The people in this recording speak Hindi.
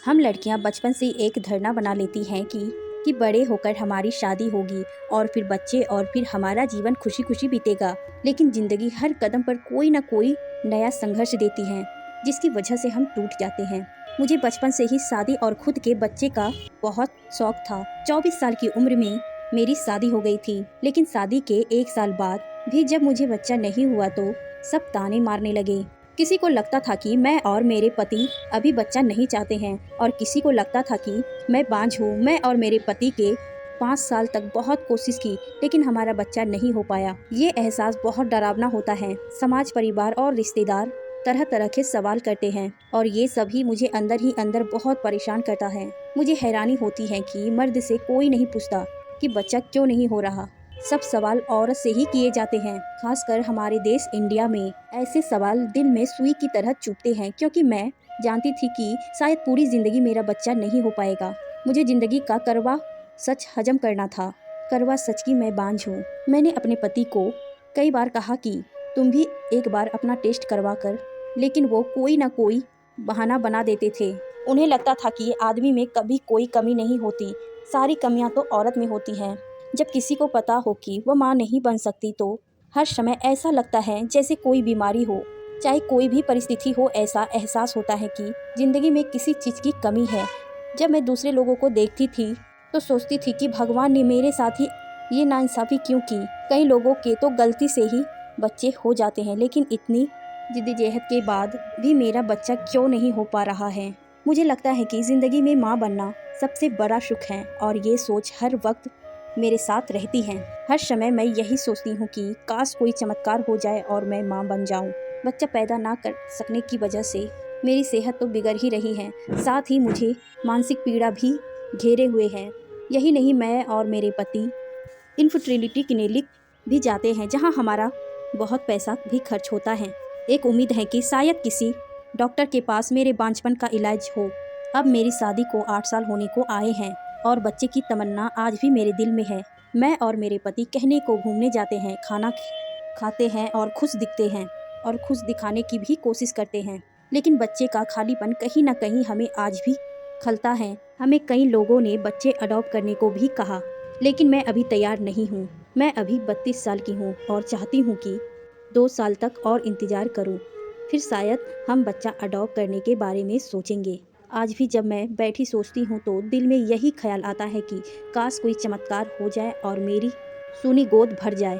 हम लड़कियां बचपन से एक धारणा बना लेती हैं कि बड़े होकर हमारी शादी होगी और फिर बच्चे और फिर हमारा जीवन खुशी खुशी बीतेगा। लेकिन जिंदगी हर कदम पर कोई ना कोई नया संघर्ष देती है, जिसकी वजह से हम टूट जाते हैं। मुझे बचपन से ही शादी और खुद के बच्चे का बहुत शौक था। 24 साल की उम्र में मेरी शादी हो गई थी, लेकिन शादी के 1 साल बाद भी जब मुझे बच्चा नहीं हुआ तो सब ताने मारने लगे। किसी को लगता था कि मैं और मेरे पति अभी बच्चा नहीं चाहते हैं, और किसी को लगता था कि मैं बांझ हूँ। मैं और मेरे पति के 5 साल तक बहुत कोशिश की, लेकिन हमारा बच्चा नहीं हो पाया। ये एहसास बहुत डरावना होता है। समाज, परिवार और रिश्तेदार तरह तरह के सवाल करते हैं, और ये सभी मुझे अंदर ही अंदर बहुत परेशान करता है। मुझे हैरानी होती है कि मर्द से कोई नहीं पूछता कि बच्चा क्यों नहीं हो रहा। सब सवाल औरत से ही किए जाते हैं। खासकर हमारे देश इंडिया में ऐसे सवाल दिल में सुई की तरह चुभते हैं, क्योंकि मैं जानती थी कि शायद पूरी जिंदगी मेरा बच्चा नहीं हो पाएगा। मुझे जिंदगी का कड़वा सच हजम करना था। कड़वा सच की मैं बांझ हूँ। मैंने अपने पति को कई बार कहा कि तुम भी एक बार अपना टेस्ट करवा कर, लेकिन वो कोई ना कोई बहाना बना देते थे। उन्हें लगता था कि आदमी में कभी कोई कमी नहीं होती, सारी कमियां तो औरत में होती हैं। जब किसी को पता हो कि वो माँ नहीं बन सकती तो हर समय ऐसा लगता है जैसे कोई बीमारी हो। चाहे कोई भी परिस्थिति हो, ऐसा एहसास होता है कि जिंदगी में किसी चीज़ की कमी है। जब मैं दूसरे लोगों को देखती थी तो सोचती थी कि भगवान ने मेरे साथ ही ये नाइंसाफ़ी क्यों की। कई लोगों के तो गलती से ही बच्चे हो जाते हैं, लेकिन इतनी जिद्दीजहद के बाद भी मेरा बच्चा क्यों नहीं हो पा रहा है। मुझे लगता है कि ज़िंदगी में माँ बनना सबसे बड़ा सुख है, और ये सोच हर वक्त मेरे साथ रहती है। हर समय मैं यही सोचती हूँ कि काश कोई चमत्कार हो जाए और मैं माँ बन जाऊँ। बच्चा पैदा ना कर सकने की वजह से मेरी सेहत तो बिगड़ ही रही है, साथ ही मुझे मानसिक पीड़ा भी घेरे हुए है। यही नहीं, मैं और मेरे पति इनफर्टिलिटी क्लिनिक भी जाते हैं, जहाँ हमारा बहुत पैसा भी खर्च होता है। एक उम्मीद है कि शायद किसी डॉक्टर के पास मेरे बांझपन का इलाज हो। अब मेरी शादी को 8 साल होने को आए हैं, और बच्चे की तमन्ना आज भी मेरे दिल में है। मैं और मेरे पति कहने को घूमने जाते हैं, खाना खाते हैं और खुश दिखते हैं, और खुश दिखाने की भी कोशिश करते हैं। लेकिन बच्चे का खालीपन कहीं ना कहीं हमें आज भी खलता है। हमें कई लोगों ने बच्चे अडॉप्ट करने को भी कहा, लेकिन मैं अभी तैयार नहीं हूँ। मैं अभी 32 साल की हूँ और चाहती हूँ कि 2 साल तक और इंतज़ार करूँ, फिर शायद हम बच्चा अडॉप्ट करने के बारे में सोचेंगे। आज भी जब मैं बैठी सोचती हूँ तो दिल में यही ख्याल आता है कि काश कोई चमत्कार हो जाए और मेरी सूनी गोद भर जाए।